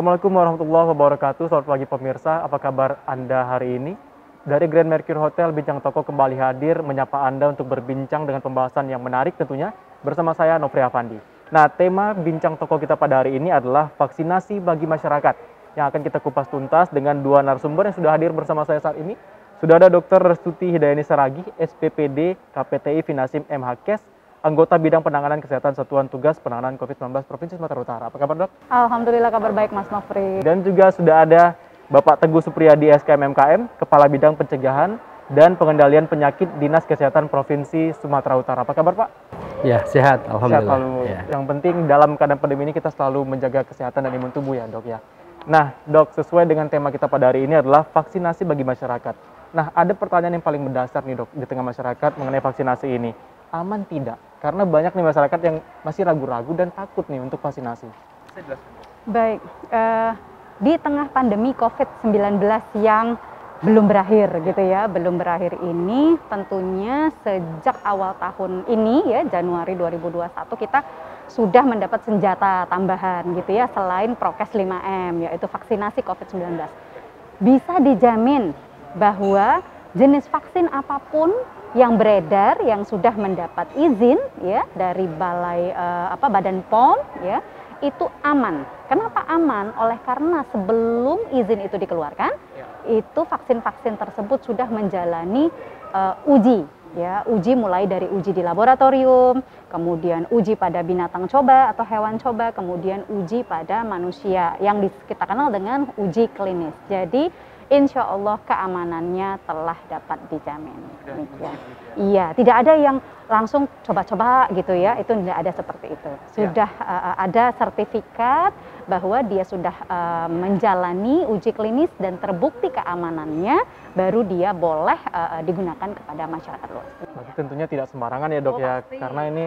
Assalamualaikum warahmatullahi wabarakatuh. Selamat pagi pemirsa, apa kabar Anda hari ini? Dari Grand Mercure Hotel, Bincang Toko kembali hadir menyapa Anda untuk berbincang dengan pembahasan yang menarik tentunya bersama saya Nofri Afandi. Nah, tema Bincang Toko kita pada hari ini adalah vaksinasi bagi masyarakat yang akan kita kupas tuntas dengan dua narasumber yang sudah hadir bersama saya saat ini. Sudah ada Dr. Restuti Hidayani Saragih, SPPD KPTI Finasim MHKes, anggota bidang penanganan kesehatan Satuan Tugas Penanganan COVID-19 Provinsi Sumatera Utara. Apa kabar, Dok? Alhamdulillah kabar baik, Mas Nofri. Dan juga sudah ada Bapak Teguh Supriyadi SKM MKM, Kepala Bidang Pencegahan dan Pengendalian Penyakit Dinas Kesehatan Provinsi Sumatera Utara. Apa kabar, Pak? Ya, sehat, alhamdulillah. Sehat selalu. Ya. Yang penting dalam keadaan pandemi ini kita selalu menjaga kesehatan dan imun tubuh ya, Dok ya. Nah, Dok, sesuai dengan tema kita pada hari ini adalah vaksinasi bagi masyarakat. Nah, ada pertanyaan yang paling mendasar nih, Dok, di tengah masyarakat mengenai vaksinasi ini. Aman tidak? Karena banyak nih masyarakat yang masih ragu-ragu dan takut nih untuk vaksinasi. Baik, di tengah pandemi COVID-19 yang belum berakhir gitu ya, belum berakhir ini tentunya sejak awal tahun ini ya, Januari 2021 kita sudah mendapat senjata tambahan gitu ya, selain prokes 5M yaitu vaksinasi COVID-19. Bisa dijamin bahwa jenis vaksin apapun yang beredar yang sudah mendapat izin ya dari Badan POM ya itu aman. Kenapa aman? Oleh karena sebelum izin itu dikeluarkan, itu vaksin-vaksin tersebut sudah menjalani uji ya, uji mulai dari uji di laboratorium, kemudian uji pada binatang coba atau hewan coba, kemudian uji pada manusia yang kita kenal dengan uji klinis. Jadi insya Allah keamanannya telah dapat dijamin. Iya, tidak ada yang langsung coba-coba gitu ya, itu tidak ada seperti itu. Sudah ada sertifikat bahwa dia sudah menjalani uji klinis dan terbukti keamanannya, baru dia boleh digunakan kepada masyarakat luas. Berarti tentunya tidak sembarangan ya, Dok ya, karena ini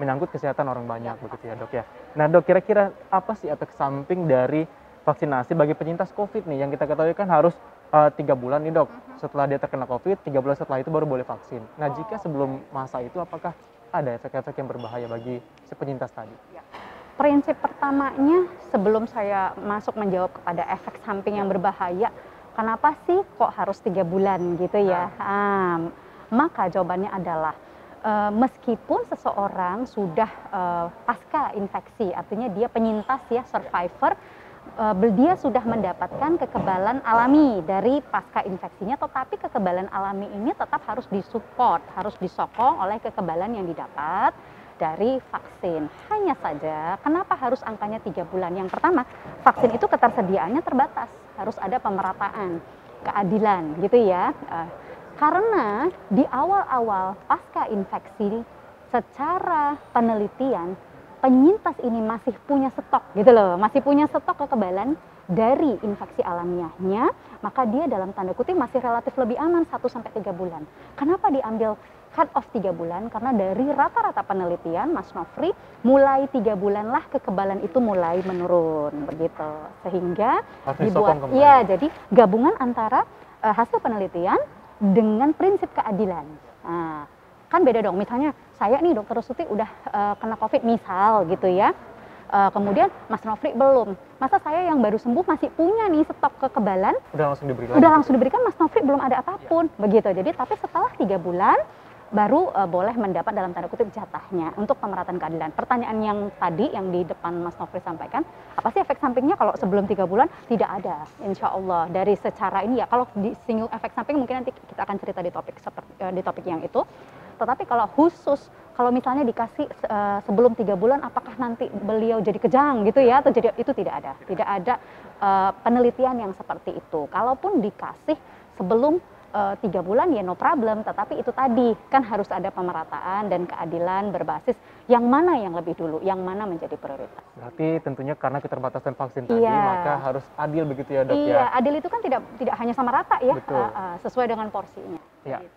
menyangkut kesehatan orang banyak begitu ya, Dok ya. Nah, Dok, kira-kira apa sih efek samping dari vaksinasi bagi penyintas COVID nih, yang kita ketahui kan harus 3 bulan nih, Dok. Setelah dia terkena COVID, 3 bulan setelah itu baru boleh vaksin. Nah, jika sebelum masa itu apakah ada efek-efek yang berbahaya bagi si penyintas tadi? Prinsip pertamanya sebelum saya masuk menjawab kepada efek samping yang berbahaya, kenapa sih kok harus 3 bulan gitu ya? Maka jawabannya adalah meskipun seseorang sudah pasca infeksi, artinya dia penyintas ya, survivor, dia sudah mendapatkan kekebalan alami dari pasca infeksinya, tetapi kekebalan alami ini tetap harus disupport, harus disokong oleh kekebalan yang didapat dari vaksin. Hanya saja, kenapa harus angkanya 3 bulan? Yang pertama, vaksin itu ketersediaannya terbatas, harus ada pemerataan, keadilan gitu ya. Karena di awal-awal pasca infeksi, secara penelitian, penyintas ini masih punya stok gitu loh, masih punya stok kekebalan dari infeksi alamiahnya, maka dia dalam tanda kutip masih relatif lebih aman 1-3 bulan. Kenapa diambil cut off 3 bulan? Karena dari rata-rata penelitian, Mas Nofri, mulai 3 bulanlah kekebalan itu mulai menurun begitu. Sehingga dibuat, ya jadi gabungan antara hasil penelitian dengan prinsip keadilan. Nah, kan beda dong, misalnya saya nih Dokter Restuti udah kena COVID misal gitu ya, kemudian Mas Nofri belum, masa saya yang baru sembuh masih punya nih stok kekebalan, udah langsung diberikan, Mas Nofri belum ada apapun begitu. Jadi tapi setelah 3 bulan baru boleh mendapat dalam tanda kutip jatahnya untuk pemerataan keadilan. Pertanyaan yang tadi yang di depan Mas Nofri sampaikan, apa sih efek sampingnya kalau sebelum 3 bulan? Tidak ada, insya Allah. Dari secara ini ya, kalau disinggung efek samping mungkin nanti kita akan cerita di topik yang itu. Tetapi kalau khusus, kalau misalnya dikasih sebelum 3 bulan, apakah nanti beliau jadi kejang gitu ya, atau jadi, itu tidak ada penelitian yang seperti itu. Kalaupun dikasih sebelum 3 bulan ya no problem, tetapi itu tadi kan harus ada pemerataan dan keadilan berbasis yang mana yang lebih dulu, yang mana menjadi prioritas. Berarti tentunya karena keterbatasan vaksin tadi, maka harus adil begitu ya, Dok ya? Iya, adil itu kan tidak hanya sama rata ya, sesuai dengan porsinya. Ya. Gitu.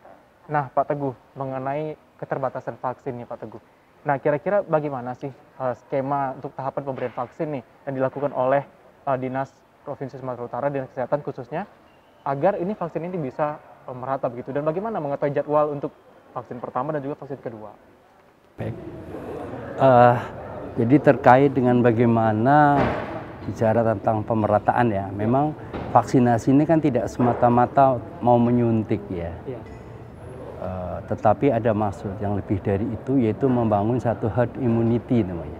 Nah, Pak Teguh, mengenai keterbatasan vaksin nih Pak Teguh. Nah, kira-kira bagaimana sih skema untuk tahapan pemberian vaksin nih yang dilakukan oleh Dinas Provinsi Sumatera Utara, Dinas Kesehatan khususnya, agar ini vaksin ini bisa merata begitu, dan bagaimana mengetahui jadwal untuk vaksin pertama dan juga vaksin kedua? Baik, jadi terkait dengan bagaimana bicara tentang pemerataan ya, memang vaksinasi ini kan tidak semata-mata mau menyuntik ya. Tetapi ada maksud yang lebih dari itu, yaitu membangun satu herd immunity namanya.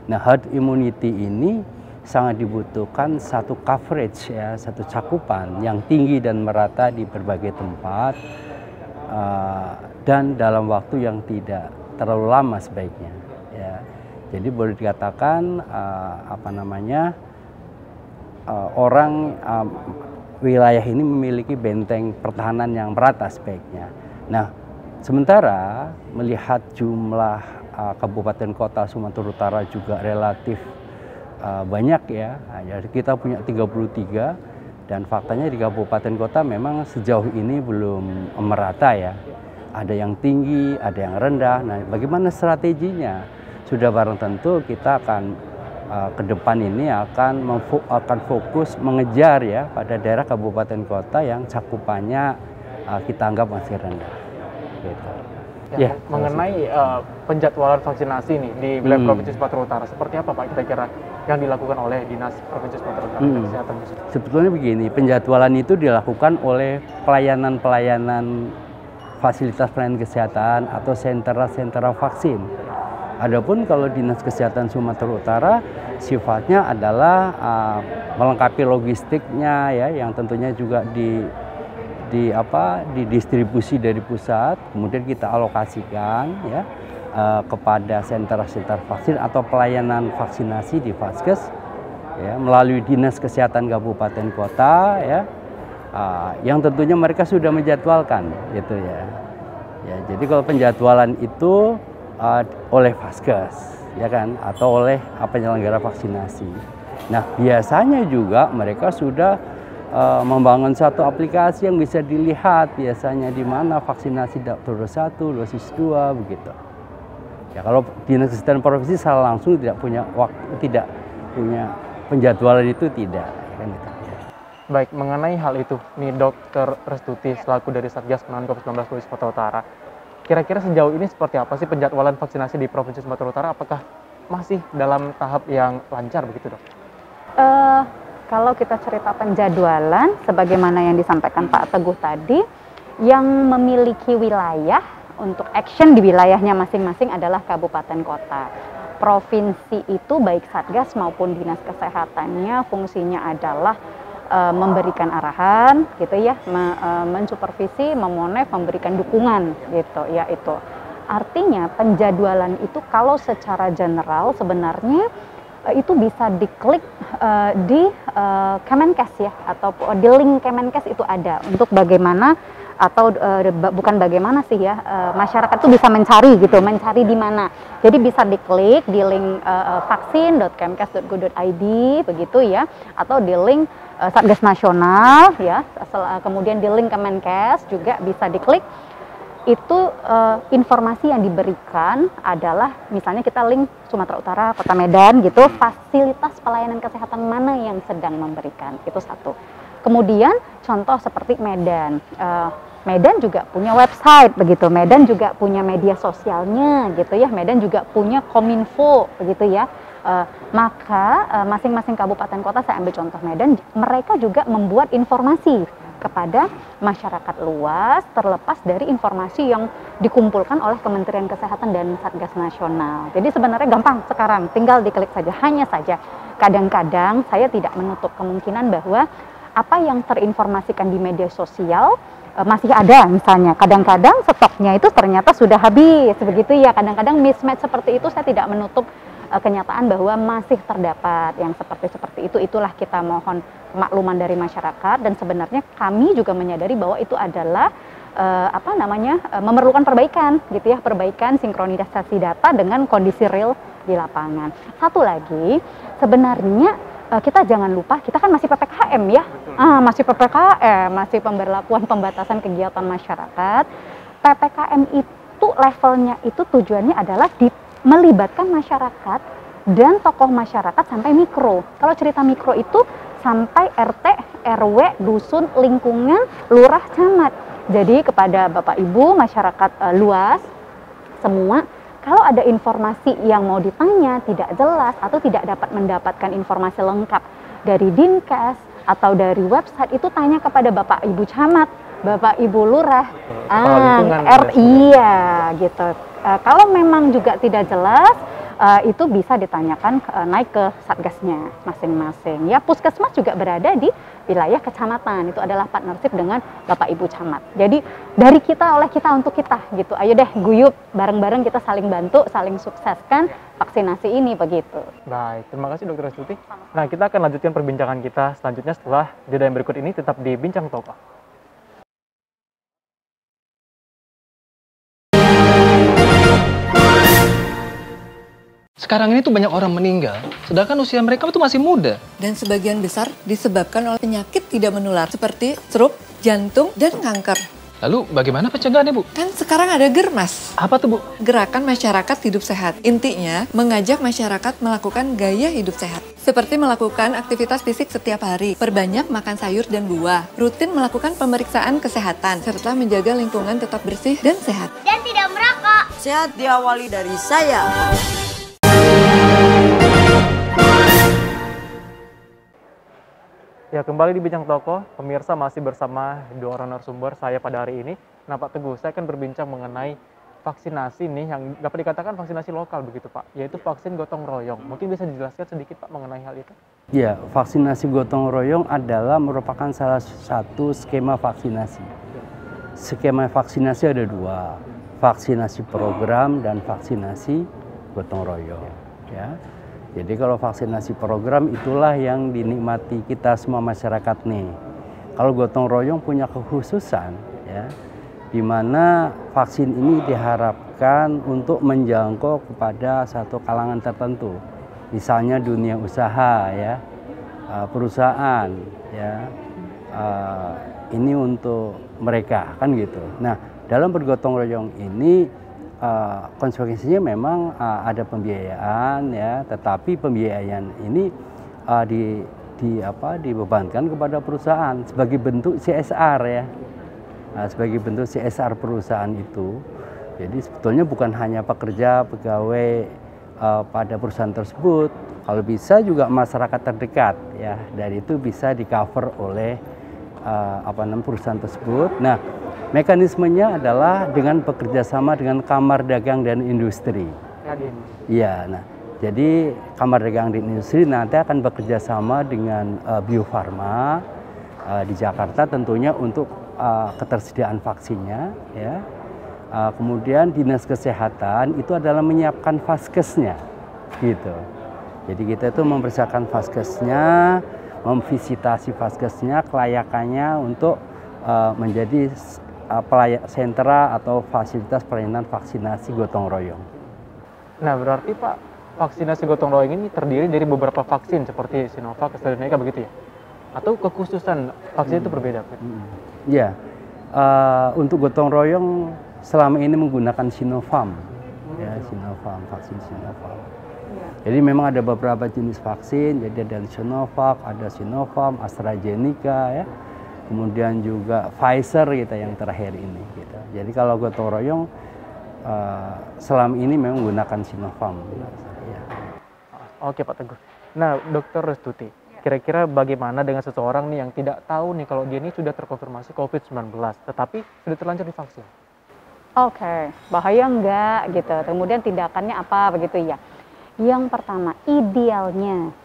Nah, herd immunity ini sangat dibutuhkan satu coverage ya, satu cakupan yang tinggi dan merata di berbagai tempat dan dalam waktu yang tidak terlalu lama sebaiknya. Ya. Jadi boleh dikatakan wilayah ini memiliki benteng pertahanan yang merata sebaiknya. Nah, sementara melihat jumlah kabupaten kota Sumatera Utara juga relatif banyak ya. Jadi kita punya 33 dan faktanya di kabupaten kota memang sejauh ini belum merata ya. Ada yang tinggi, ada yang rendah. Nah, bagaimana strateginya? Sudah barang tentu kita akan ke depan ini akan fokus mengejar ya pada daerah kabupaten kota yang cakupannya kita anggap masih rendah. Gitu. Ya, mengenai penjadwalan vaksinasi nih di wilayah Provinsi Sumatera Utara, seperti apa Pak kira-kira yang dilakukan oleh Dinas Provinsi Sumatera Utara Kesehatan? Sebetulnya begini, penjadwalan itu dilakukan oleh pelayanan fasilitas pelayanan kesehatan atau sentra-sentra vaksin. Adapun kalau Dinas Kesehatan Sumatera Utara sifatnya adalah melengkapi logistiknya ya, yang tentunya juga didistribusi dari pusat, kemudian kita alokasikan ya kepada sentra-sentra vaksin atau pelayanan vaksinasi di Vaskes ya, melalui Dinas Kesehatan Kabupaten Kota ya, yang tentunya mereka sudah menjadwalkan gitu ya. Ya, jadi kalau penjadwalan itu oleh Vaskes ya kan, atau oleh penyelenggara vaksinasi. Nah, biasanya juga mereka sudah membangun satu aplikasi yang bisa dilihat biasanya di mana vaksinasi dosis 1, dosis 2 begitu. Ya, kalau Dinas Kesehatan Provinsi secara langsung tidak punya penjadwalan itu tidak kan gitu. Baik, mengenai hal itu nih Dr. Restuti selaku dari Satgas Penanganan COVID-19 Provinsi Sumatera Utara, kira-kira sejauh ini seperti apa sih penjadwalan vaksinasi di Provinsi Sumatera Utara? Apakah masih dalam tahap yang lancar begitu, Dok? Kalau kita cerita penjadwalan, sebagaimana yang disampaikan Pak Teguh tadi, yang memiliki wilayah untuk action di wilayahnya masing-masing adalah kabupaten kota. Provinsi itu baik Satgas maupun Dinas Kesehatannya fungsinya adalah memberikan arahan gitu ya, mensupervisi, memonef, memberikan dukungan gitu ya itu. Artinya penjadwalan itu kalau secara general sebenarnya itu bisa diklik di Kemenkes ya, atau di link Kemenkes itu ada untuk bagaimana atau bukan bagaimana sih ya, masyarakat itu bisa mencari gitu, mencari di mana. Jadi bisa diklik di link vaksin.kemkes.go.id begitu ya, atau di link Satgas Nasional ya, kemudian di link Kemenkes juga bisa diklik. Itu informasi yang diberikan adalah misalnya kita link Sumatera Utara, Kota Medan gitu, fasilitas pelayanan kesehatan mana yang sedang memberikan, itu satu. Kemudian contoh seperti Medan, Medan juga punya website begitu, Medan juga punya media sosialnya gitu ya, Medan juga punya Kominfo begitu ya. Maka masing-masing kabupaten kota, saya ambil contoh Medan, mereka juga membuat informasi kepada masyarakat luas terlepas dari informasi yang dikumpulkan oleh Kementerian Kesehatan dan Satgas Nasional. Jadi sebenarnya gampang sekarang, tinggal diklik saja. Hanya saja kadang-kadang saya tidak menutup kemungkinan bahwa apa yang terinformasikan di media sosial masih ada misalnya. Kadang-kadang stoknya itu ternyata sudah habis begitu ya. Kadang-kadang mismatch seperti itu saya tidak menutup kenyataan bahwa masih terdapat yang seperti itu. Itulah kita mohon kemakluman dari masyarakat, dan sebenarnya kami juga menyadari bahwa itu adalah memerlukan perbaikan gitu ya, perbaikan sinkronisasi data dengan kondisi real di lapangan. Satu lagi, sebenarnya kita jangan lupa kita kan masih PPKM ya. Masih PPKM, masih pemberlakuan pembatasan kegiatan masyarakat. PPKM itu levelnya itu tujuannya adalah melibatkan masyarakat dan tokoh masyarakat sampai mikro. Kalau cerita mikro itu sampai RT, RW, dusun, lingkungan, lurah, camat. Jadi kepada Bapak Ibu masyarakat luas semua, Kalau ada informasi yang mau ditanya tidak jelas atau tidak dapat mendapatkan informasi lengkap dari Dinkes atau dari website, itu tanya kepada Bapak Ibu Camat, Bapak Ibu Lurah, iya gitu. Kalau memang juga tidak jelas, itu bisa ditanyakan naik ke satgasnya masing-masing. Ya, puskesmas juga berada di wilayah kecamatan, itu adalah partnership dengan Bapak Ibu Camat. Jadi dari kita, oleh kita, untuk kita gitu. Ayo deh guyup bareng-bareng, kita saling bantu, saling sukseskan vaksinasi ini begitu. Baik, terima kasih Dokter Restuti. Nah, kita akan lanjutkan perbincangan kita selanjutnya setelah jeda yang berikut ini, tetap di Bincang Tokoh. Sekarang ini tuh banyak orang meninggal, sedangkan usia mereka tuh masih muda. Dan sebagian besar disebabkan oleh penyakit tidak menular seperti stroke, jantung, dan kanker. Lalu bagaimana pencegahannya, Bu? Kan sekarang ada Germas. Apa tuh, Bu? Gerakan Masyarakat Hidup Sehat. Intinya, mengajak masyarakat melakukan gaya hidup sehat. Seperti melakukan aktivitas fisik setiap hari, perbanyak makan sayur dan buah, rutin melakukan pemeriksaan kesehatan, serta menjaga lingkungan tetap bersih dan sehat. Dan tidak merokok. Sehat diawali dari saya. Ya, kembali di Bincang Tokoh, pemirsa masih bersama dua orang narasumber saya pada hari ini. Nah, Pak Teguh, saya akan berbincang mengenai vaksinasi nih yang dapat dikatakan vaksinasi lokal begitu, Pak, yaitu vaksin gotong royong. Mungkin bisa dijelaskan sedikit, Pak, mengenai hal itu? Ya, vaksinasi gotong royong adalah merupakan salah satu skema vaksinasi. Skema vaksinasi ada dua, vaksinasi program dan vaksinasi gotong royong. Ya. Jadi kalau vaksinasi program itulah yang dinikmati kita semua masyarakat nih. Kalau gotong royong punya kekhususan, ya, di mana vaksin ini diharapkan untuk menjangkau kepada satu kalangan tertentu, misalnya dunia usaha, ya, perusahaan, ya, ini untuk mereka kan gitu. Nah, dalam bergotong royong ini konsekuensinya memang ada pembiayaan, ya, tetapi pembiayaan ini dibebankan kepada perusahaan sebagai bentuk CSR, ya. Sebagai bentuk CSR perusahaan itu. Jadi sebetulnya bukan hanya pekerja, pegawai pada perusahaan tersebut, kalau bisa juga masyarakat terdekat, ya, dari itu bisa di-cover oleh perusahaan tersebut. Nah, mekanismenya adalah dengan bekerja sama dengan Kamar Dagang dan Industri. Iya, nah, jadi Kamar Dagang dan Industri nanti akan bekerja sama dengan Bio Farma di Jakarta tentunya untuk ketersediaan vaksinnya, ya. Kemudian Dinas Kesehatan itu adalah menyiapkan vaskesnya, gitu. Jadi kita itu mempersiapkan vaskesnya, memvisitasi vaskesnya, kelayakannya untuk menjadi sentra atau fasilitas pelayanan vaksinasi gotong royong. Nah, berarti Pak, vaksinasi gotong royong ini terdiri dari beberapa vaksin seperti Sinovac, AstraZeneca begitu ya? Atau kekhususan vaksin itu berbeda? Ya, untuk gotong royong selama ini menggunakan Sinopharm, ya, Sinopharm, vaksin Sinopharm. Jadi memang ada beberapa jenis vaksin, jadi ada Sinovac, ada Sinopharm, AstraZeneca, ya. Kemudian juga Pfizer gitu yang terakhir ini gitu. Jadi kalau gotong royong selama ini memang menggunakan Sinopharm. Ya. Oke, Pak Teguh. Nah, Dokter Restuti, kira-kira bagaimana dengan seseorang nih yang tidak tahu nih kalau dia ini sudah terkonfirmasi COVID-19 tetapi sudah terlanjur divaksin? Oke, bahaya enggak gitu. Kemudian tindakannya apa begitu ya? Yang pertama, idealnya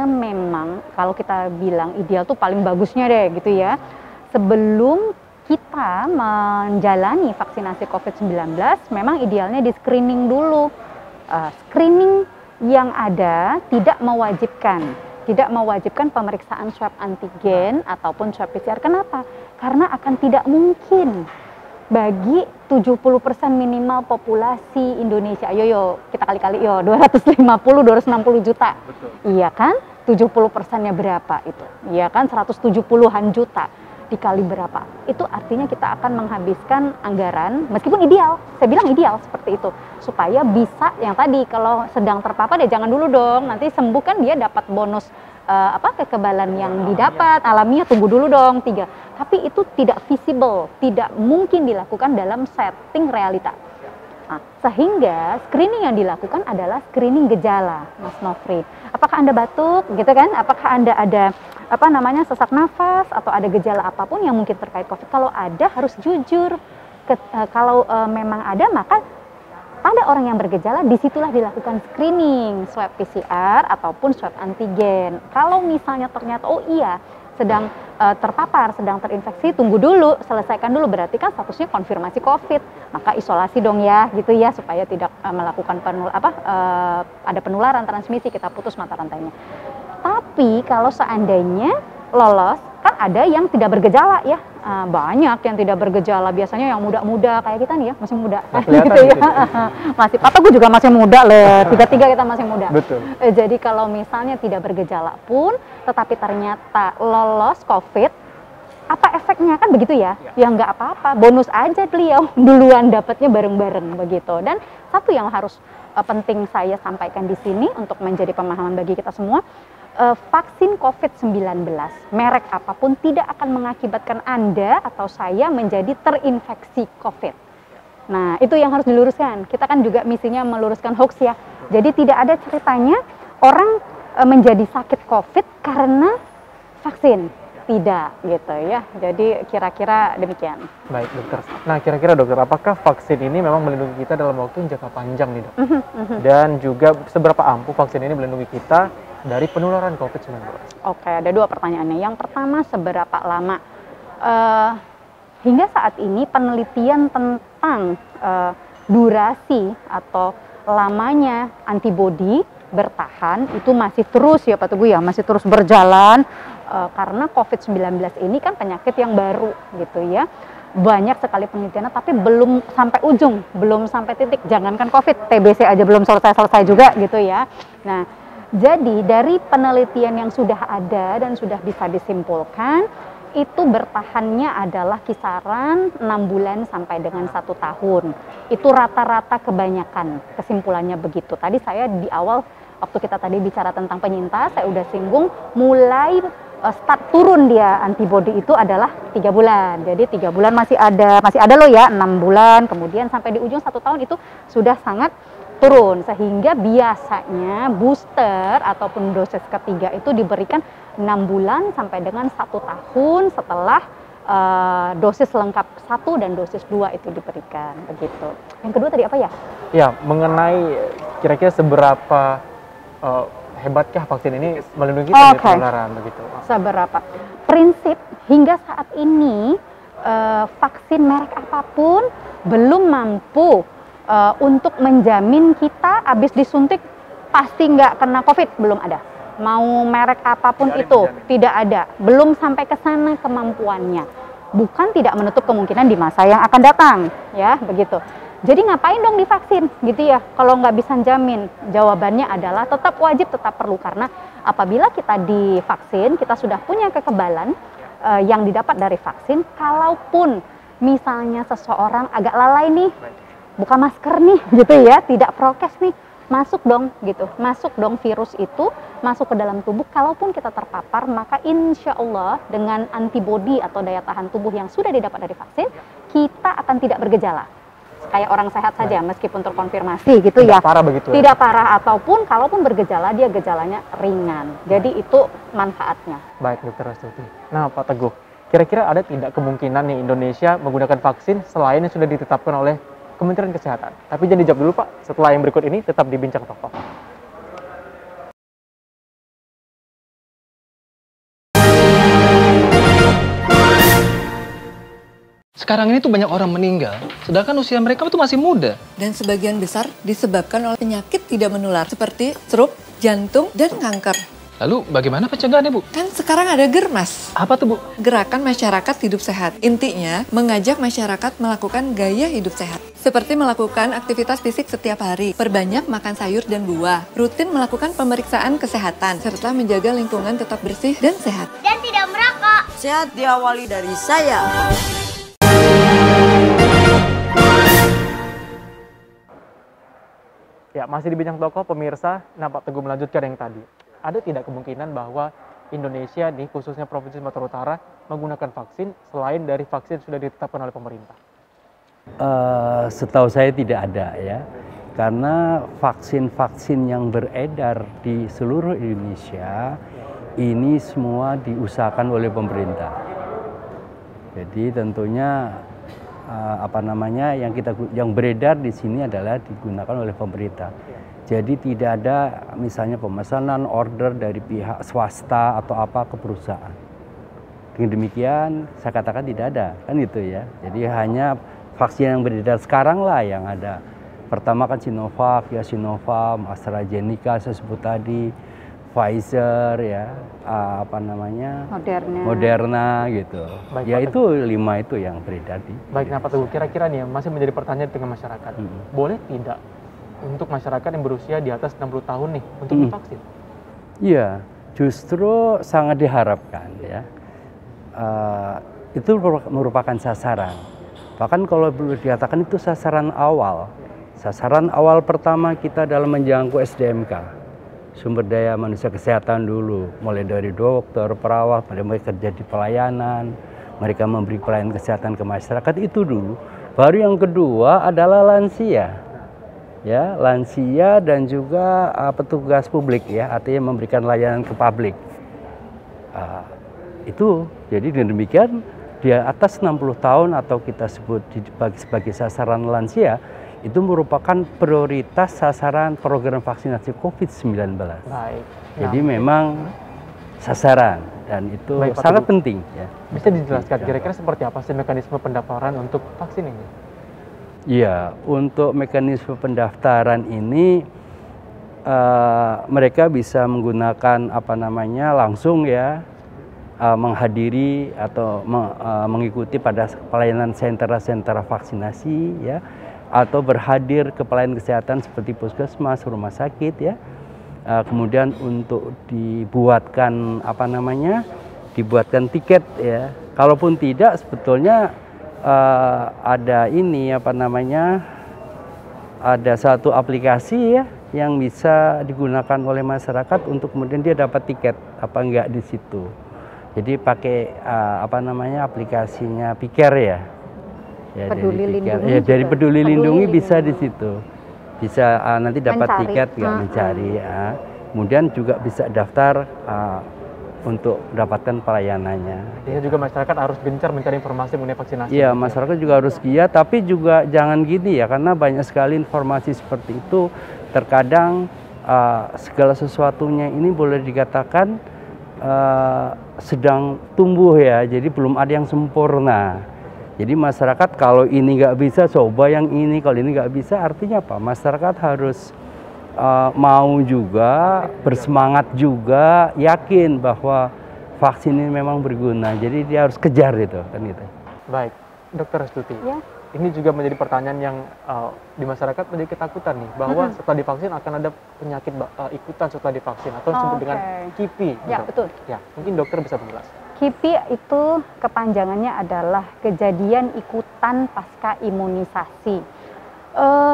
memang kalau kita bilang ideal tuh paling bagusnya deh gitu ya. Sebelum kita menjalani vaksinasi COVID-19, memang idealnya di screening dulu. Screening yang ada tidak mewajibkan pemeriksaan swab antigen ataupun swab PCR. Kenapa? Karena akan tidak mungkin bagi 70% minimal populasi Indonesia. Ayo kita kali-kali 260 juta. Betul. Iya kan? 70%-nya berapa itu? Iya kan, 170-an juta dikali berapa? Itu artinya kita akan menghabiskan anggaran, meskipun ideal, saya bilang ideal seperti itu, supaya bisa yang tadi kalau sedang terpapar ya jangan dulu dong, nanti sembuh kan dia dapat bonus kekebalan yang didapat alamiah, tunggu dulu dong 3. Tapi itu tidak visible, tidak mungkin dilakukan dalam setting realita. Sehingga screening yang dilakukan adalah screening gejala, Mas Nofri. Apakah Anda batuk, gitu kan? Apakah Anda ada sesak nafas atau ada gejala apapun yang mungkin terkait COVID? Kalau ada harus jujur. Kalau memang ada, maka pada orang yang bergejala disitulah dilakukan screening, swab PCR ataupun swab antigen. Kalau misalnya ternyata oh iya sedang terpapar, sedang terinfeksi, tunggu dulu, selesaikan dulu, berarti kan statusnya konfirmasi COVID, maka isolasi dong ya, gitu ya, supaya tidak melakukan ada penularan transmisi, kita putus mata rantainya. Tapi kalau seandainya lolos, kan ada yang tidak bergejala ya, banyak yang tidak bergejala, biasanya yang muda-muda kayak kita nih ya, masih muda, gitu ya, masih, papa gue juga masih muda loh, tiga-tiga kita masih muda. Betul. Jadi kalau misalnya tidak bergejala pun, tetapi ternyata lolos COVID, apa efeknya kan begitu ya? Ya nggak apa-apa, bonus aja beliau duluan dapatnya bareng-bareng begitu. Dan satu yang harus penting saya sampaikan di sini untuk menjadi pemahaman bagi kita semua, vaksin COVID-19 merek apapun tidak akan mengakibatkan Anda atau saya menjadi terinfeksi COVID. Nah, itu yang harus diluruskan. Kita kan juga misinya meluruskan hoax ya. Jadi tidak ada ceritanya orang menjadi sakit COVID karena vaksin. Tidak gitu ya. Jadi kira-kira demikian. Baik dokter. Nah kira-kira dokter, apakah vaksin ini memang melindungi kita dalam waktu yang jangka panjang nih dok? Dan juga seberapa ampuh vaksin ini melindungi kita dari penularan COVID-19? Oke, ada dua pertanyaannya. Yang pertama, seberapa lama? Hingga saat ini penelitian tentang durasi atau lamanya antibodi bertahan itu masih terus ya Pak Teguh ya, masih terus berjalan karena COVID-19 ini kan penyakit yang baru gitu ya. Banyak sekali penelitiannya tapi belum sampai ujung, belum sampai titik. Jangankan COVID, TBC aja belum selesai-selesai juga gitu ya. Nah, jadi dari penelitian yang sudah ada dan sudah bisa disimpulkan, itu bertahannya adalah kisaran 6 bulan sampai dengan 1 tahun. Itu rata-rata kebanyakan, kesimpulannya begitu. Tadi saya di awal, waktu kita tadi bicara tentang penyintas, saya udah singgung, mulai start turun dia antibodi itu adalah 3 bulan. Jadi 3 bulan masih ada loh ya, 6 bulan, kemudian sampai di ujung 1 tahun itu sudah sangat turun, sehingga biasanya booster ataupun dosis ketiga itu diberikan 6 bulan sampai dengan 1 tahun setelah dosis lengkap 1 dan dosis 2 itu diberikan begitu. Yang kedua tadi apa ya? Ya, mengenai kira-kira seberapa hebatkah vaksin ini melindungi kita dari penularan begitu? Seberapa? Prinsip hingga saat ini vaksin merek apapun belum mampu untuk menjamin kita habis disuntik pasti nggak kena COVID, belum ada. Mau merek apapun itu, tidak ada. Belum sampai ke sana kemampuannya. Bukan tidak menutup kemungkinan di masa yang akan datang, ya begitu. Jadi ngapain dong divaksin, gitu ya? Kalau nggak bisa jamin, jawabannya adalah tetap wajib, tetap perlu. Karena apabila kita divaksin, kita sudah punya kekebalan yang didapat dari vaksin. Kalaupun misalnya seseorang agak lalai nih, buka masker nih gitu ya, tidak prokes nih, masuk dong gitu, masuk dong virus itu masuk ke dalam tubuh. Kalaupun kita terpapar, maka insya Allah dengan antibodi atau daya tahan tubuh yang sudah didapat dari vaksin, kita akan tidak bergejala, kayak orang sehat saja meskipun terkonfirmasi gitu ya. Tidak parah begitu ya? Tidak parah, ataupun kalaupun bergejala dia gejalanya ringan. Jadi itu manfaatnya. Baik dokter Astuti. Nah Pak Teguh, kira-kira ada tidak kemungkinan nih Indonesia menggunakan vaksin selain yang sudah ditetapkan oleh Kementerian Kesehatan? Tapi jangan dijawab dulu Pak, setelah yang berikut ini tetap di Bincang Tokoh. Sekarang ini tuh banyak orang meninggal, sedangkan usia mereka tuh masih muda. Dan sebagian besar disebabkan oleh penyakit tidak menular seperti stroke, jantung, dan kanker. Lalu bagaimana pencegahannya Bu? Kan sekarang ada Germas. Apa tuh Bu? Gerakan Masyarakat Hidup Sehat. Intinya, mengajak masyarakat melakukan gaya hidup sehat. Seperti melakukan aktivitas fisik setiap hari, perbanyak makan sayur dan buah, rutin melakukan pemeriksaan kesehatan, serta menjaga lingkungan tetap bersih dan sehat. Dan tidak merokok. Sehat diawali dari saya. Ya, masih di Bincang Tokoh pemirsa. Nah Pak Teguh melanjutkan yang tadi. Ada tidak kemungkinan bahwa Indonesia nih, khususnya Provinsi Sumatera Utara, menggunakan vaksin selain dari vaksin sudah ditetapkan oleh pemerintah? Setahu saya tidak ada ya, karena vaksin-vaksin yang beredar di seluruh Indonesia ini semua diusahakan oleh pemerintah. Jadi tentunya yang beredar di sini adalah digunakan oleh pemerintah. Jadi tidak ada misalnya pemesanan order dari pihak swasta atau apa ke perusahaan. Dengan demikian saya katakan tidak ada, kan gitu ya. Jadi hanya vaksin yang beredar sekarang lah yang ada. Pertama kan Sinovac, ya Sinovac, AstraZeneca saya sebut tadi, Pfizer ya, Moderna gitu. Baik, ya Pak itu 5 itu yang beredar di. Baik, nah Pak Teguh, kira-kira nih masih menjadi pertanyaan di tengah masyarakat. Boleh tidak untuk masyarakat yang berusia di atas 60 tahun nih untuk divaksin? Iya, justru sangat diharapkan ya. Itu merupakan sasaran. Bahkan kalau boleh dikatakan itu sasaran awal. Sasaran awal pertama kita dalam menjangkau SDMK, sumber daya manusia kesehatan dulu, mulai dari dokter, perawat, pada mereka kerja di pelayanan, mereka memberi pelayanan kesehatan ke masyarakat itu dulu. Baru yang kedua adalah lansia, ya lansia dan juga petugas publik ya, artinya memberikan layanan ke publik. Itu jadi dengan demikian di atas 60 tahun atau kita sebut sebagai sasaran lansia itu merupakan prioritas sasaran program vaksinasi COVID-19. Baik. Jadi memang sasaran dan itu Baik, Pak sangat Teguh. penting ya. Bisa dijelaskan kira-kira seperti apa sih mekanisme pendaftaran untuk vaksin ini? Iya, untuk mekanisme pendaftaran ini mereka bisa menggunakan langsung ya menghadiri atau mengikuti pada pelayanan sentra-sentra vaksinasi ya, atau berhadir ke pelayanan kesehatan seperti puskesmas, rumah sakit ya. Kemudian untuk dibuatkan dibuatkan tiket ya. Kalaupun tidak sebetulnya ada ada satu aplikasi ya yang bisa digunakan oleh masyarakat untuk kemudian dia dapat tiket apa enggak di situ. Jadi pakai aplikasinya Pikir ya. Ya, Peduli Lindungi ya, dari juga. Peduli Lindungi bisa Lindungi. di situ. Bisa nanti dapat Mencari. tiket nggak mencari ya. Kemudian juga bisa daftar untuk mendapatkan pelayanannya. Artinya juga masyarakat harus gencar mencari informasi mengenai vaksinasi. Iya, masyarakat juga harus giat, tapi juga jangan gini ya, karena banyak sekali informasi seperti itu. Terkadang segala sesuatunya ini boleh dikatakan sedang tumbuh ya, jadi belum ada yang sempurna. Jadi masyarakat kalau ini nggak bisa, coba yang ini. Kalau ini nggak bisa, artinya apa? Masyarakat harus mau juga, bersemangat juga, yakin bahwa vaksin ini memang berguna. Jadi dia harus kejar itu, kan gitu. Baik, Dokter Restuti. Ya. Ini juga menjadi pertanyaan yang di masyarakat menjadi ketakutan nih, bahwa setelah divaksin akan ada penyakit ikutan setelah divaksin atau disebut dengan KIPI. Ya, gitu. betul. Ya, mungkin dokter bisa menjelaskan. KIPI itu kepanjangannya adalah kejadian ikutan pasca imunisasi.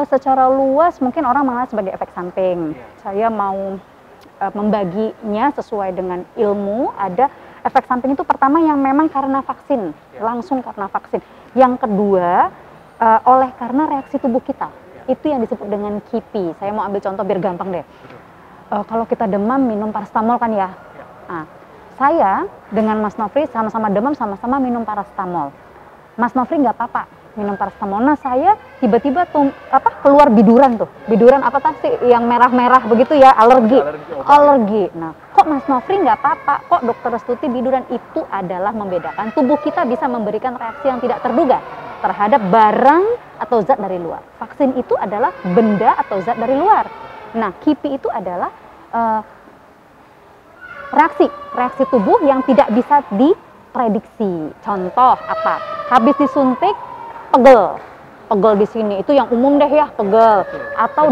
Secara luas mungkin orang mengenal sebagai efek samping. Saya mau membaginya sesuai dengan ilmu. Ada efek samping itu pertama yang memang karena vaksin, langsung karena vaksin. Yang kedua oleh karena reaksi tubuh kita. Itu yang disebut dengan KIPI. Saya mau ambil contoh biar gampang deh. Kalau kita demam minum paracetamol kan ya. Nah, saya dengan Mas Nofri sama-sama demam, sama-sama minum paracetamol. Mas Nofri nggak apa-apa minum paracetamol. Nah, saya tiba-tiba keluar biduran tuh. Biduran apa sih yang merah-merah begitu ya, alergi. Nah, kok Mas Nofri nggak apa-apa, kok Dokter Restuti biduran? Itu adalah membedakan tubuh kita bisa memberikan reaksi yang tidak terduga terhadap barang atau zat dari luar. Vaksin itu adalah benda atau zat dari luar. Nah, KIPI itu adalah reaksi tubuh yang tidak bisa diprediksi. Contoh apa? Habis disuntik pegel di sini, itu yang umum deh ya, pegel atau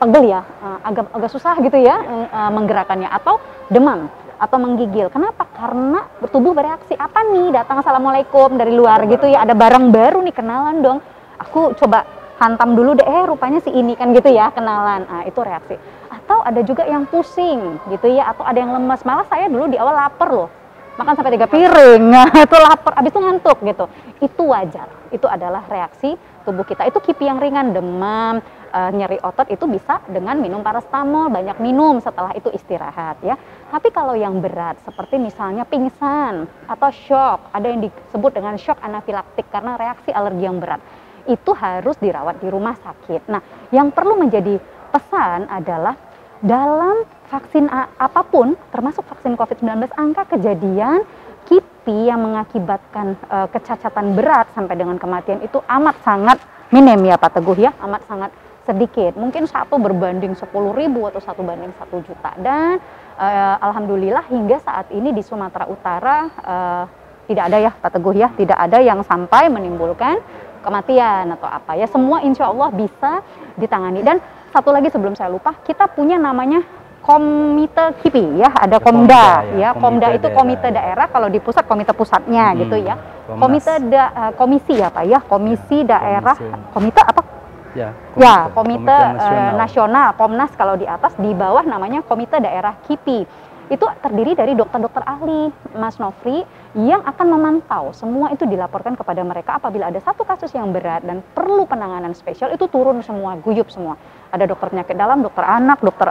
pegel ya, agak susah gitu ya menggerakkannya, atau demam atau menggigil. Kenapa? Karena tubuh bereaksi. Apa nih, datang assalamualaikum dari luar gitu ya, ada barang baru nih, kenalan dong, aku coba hantam dulu deh, rupanya si ini kan gitu ya, kenalan. Nah, itu reaksi. Atau ada juga yang pusing gitu ya, atau ada yang lemas. Malah saya dulu di awal lapar loh, makan sampai 3 piring, itu lapar, habis itu ngantuk gitu. Itu wajar, itu adalah reaksi tubuh kita. Itu kipi yang ringan, demam, nyeri otot itu bisa dengan minum paracetamol, banyak minum, setelah itu istirahat ya. Tapi kalau yang berat seperti misalnya pingsan atau shock, ada yang disebut dengan shock anafilaktik karena reaksi alergi yang berat, itu harus dirawat di rumah sakit. Nah, yang perlu menjadi pesan adalah dalam vaksin apapun, termasuk vaksin COVID-19, angka kejadian kipi yang mengakibatkan kecacatan berat sampai dengan kematian itu amat sangat minim ya Pak Teguh ya, amat sangat sedikit, mungkin 1 berbanding 10.000 atau 1 banding 1 juta. Dan alhamdulillah hingga saat ini di Sumatera Utara tidak ada ya Pak Teguh ya, tidak ada yang sampai menimbulkan kematian atau apa ya, semua insya Allah bisa ditangani. Dan satu lagi sebelum saya lupa, kita punya namanya Komite KIPI ya, ada Komda ya, Komda itu komite daerah, kalau di pusat komite pusatnya gitu ya. Komisi ya Pak ya, komisi daerah, komite apa? Ya, komite nasional, Komnas kalau di atas, di bawah namanya Komite Daerah KIPI. Itu terdiri dari dokter-dokter ahli, Mas Nofri, yang akan memantau. Semua itu dilaporkan kepada mereka apabila ada satu kasus yang berat dan perlu penanganan spesial, itu turun semua, guyup semua. Ada dokter penyakit dalam, dokter anak, dokter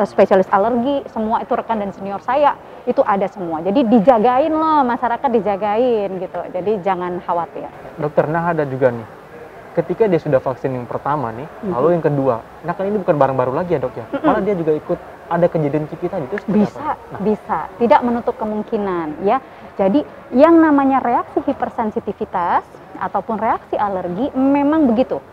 spesialis alergi, semua itu rekan dan senior saya, itu ada semua. Jadi dijagain loh, masyarakat dijagain gitu. Jadi jangan khawatir. Dokter, nah ada juga nih, ketika dia sudah vaksin yang pertama nih, lalu yang kedua, nah kan ini bukan barang baru lagi ya dok ya, malah dia juga ikut ada kejadian kipi tadi, itu bisa, bisa, tidak menutup kemungkinan ya. Jadi yang namanya reaksi hipersensitivitas ataupun reaksi alergi memang begitu.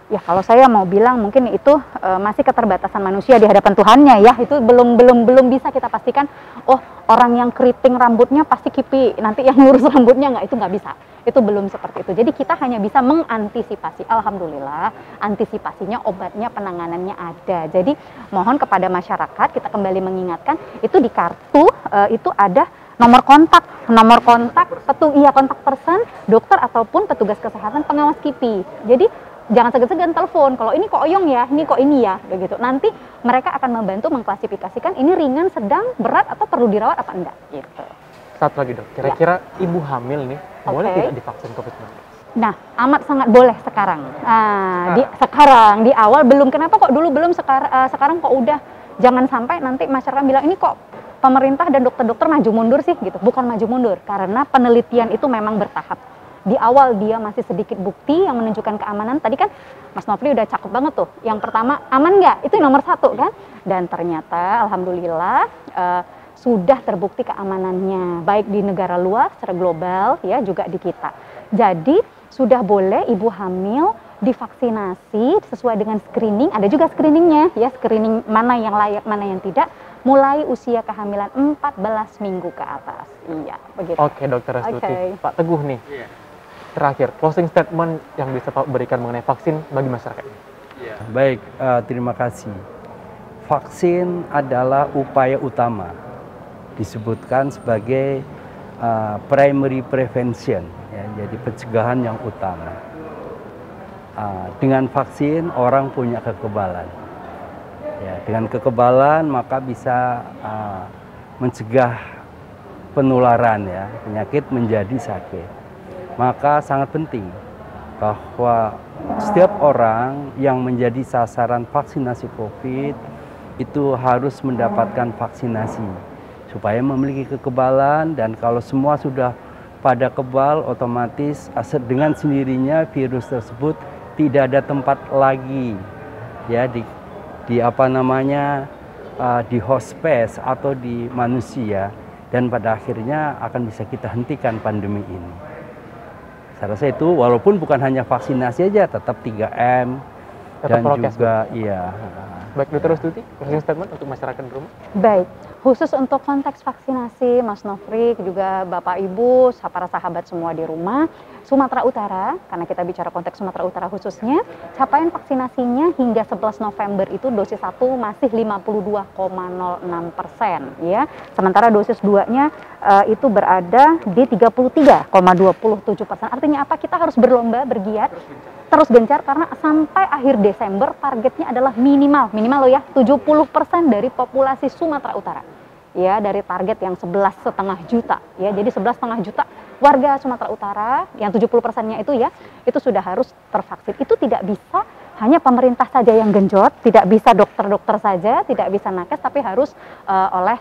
Ya kalau saya mau bilang mungkin itu masih keterbatasan manusia di hadapan Tuhannya ya, itu belum bisa kita pastikan. Oh orang yang keriting rambutnya pasti kipi, nanti yang ngurus rambutnya nggak, itu nggak bisa. Itu belum seperti itu. Jadi kita hanya bisa mengantisipasi. Alhamdulillah, antisipasinya, obatnya, penanganannya ada. Jadi mohon kepada masyarakat, kita kembali mengingatkan, itu di kartu itu ada nomor kontak kontak person, dokter ataupun petugas kesehatan pengawas kipi. Jadi jangan segan-segan telepon, kalau ini kok oyong ya, ini kok ini ya, begitu. Nanti mereka akan membantu mengklasifikasikan ini ringan, sedang, berat, atau perlu dirawat apa enggak, gitu. Satu lagi dok, kira-kira ibu hamil nih, boleh tidak divaksin COVID-19? Nah, amat sangat boleh sekarang. Sekarang, di awal belum, kenapa kok dulu belum, sekarang kok udah. Jangan sampai nanti masyarakat bilang, ini kok pemerintah dan dokter-dokter maju mundur sih, gitu. Bukan maju mundur, karena penelitian itu memang bertahap. Di awal dia masih sedikit bukti yang menunjukkan keamanan. Tadi kan Mas Nofri udah cakep banget tuh. Yang pertama, aman nggak? Itu nomor 1 kan? Dan ternyata alhamdulillah sudah terbukti keamanannya. Baik di negara luar secara global ya, juga di kita. Jadi sudah boleh ibu hamil divaksinasi sesuai dengan screening. Ada juga screeningnya ya, screening mana yang layak, mana yang tidak. Mulai usia kehamilan 14 minggu ke atas. Iya, begitu. Oke, Dokter Restuti. Pak Teguh nih. Terakhir, closing statement yang bisa Pak berikan mengenai vaksin bagi masyarakat ini. Baik, terima kasih. Vaksin adalah upaya utama, disebutkan sebagai primary prevention, ya, jadi pencegahan yang utama. Dengan vaksin orang punya kekebalan. Ya, dengan kekebalan maka bisa mencegah penularan ya, penyakit menjadi sakit. Maka sangat penting bahwa setiap orang yang menjadi sasaran vaksinasi COVID itu harus mendapatkan vaksinasi supaya memiliki kekebalan, dan kalau semua sudah pada kebal, otomatis dengan sendirinya virus tersebut tidak ada tempat lagi ya di apa namanya di hospes atau di manusia, dan pada akhirnya akan bisa kita hentikan pandemi ini. Saya rasa itu walaupun bukan hanya vaksinasi aja, tetap 3M dan juga iya. Baik, Dokter Restuti, closing statement untuk masyarakat di rumah. Baik, khusus untuk konteks vaksinasi, Mas Nofri, juga Bapak Ibu, para sahabat semua di rumah, Sumatera Utara, karena kita bicara konteks Sumatera Utara khususnya, capaian vaksinasinya hingga 11 November itu dosis 1 masih 52,06% ya. Sementara dosis 2-nya itu berada di 33,27%. Artinya apa? Kita harus berlomba, bergiat, terus gencar, karena sampai akhir Desember targetnya adalah minimal loh ya, 70% dari populasi Sumatera Utara ya dari target yang 11,5 juta ya. Jadi 11,5 juta warga Sumatera Utara yang 70%-nya itu ya, itu sudah harus tervaksin. Itu tidak bisa hanya pemerintah saja yang genjot, tidak bisa dokter-dokter saja, tidak bisa nakes, tapi harus oleh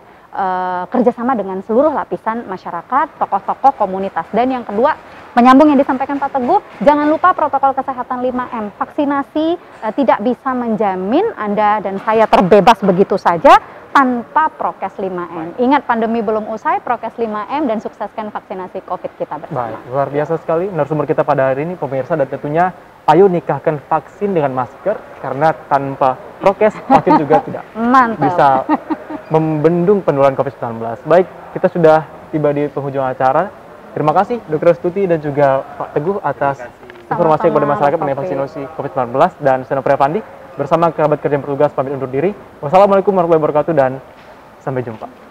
kerjasama dengan seluruh lapisan masyarakat, tokoh-tokoh komunitas. Dan yang kedua, menyambung yang disampaikan Pak Teguh, jangan lupa protokol kesehatan 5M. Vaksinasi tidak bisa menjamin Anda dan saya terbebas begitu saja tanpa prokes 5M. Ingat, pandemi belum usai, prokes 5M, dan sukseskan vaksinasi COVID kita bersama. Baik, luar biasa sekali narasumber kita pada hari ini, pemirsa, dan tentunya ayo nikahkan vaksin dengan masker, karena tanpa prokes vaksin juga tidak bisa membendung penularan COVID-19. Baik, kita sudah tiba di penghujung acara. Terima kasih Dr. Stuti dan juga Pak Teguh atas informasi kepada masyarakat mengenai vaksinasi COVID-19, dan saya Nopri Affandi bersama kerabat kerja yang bertugas pamit undur diri. Wassalamualaikum warahmatullahi wabarakatuh dan sampai jumpa.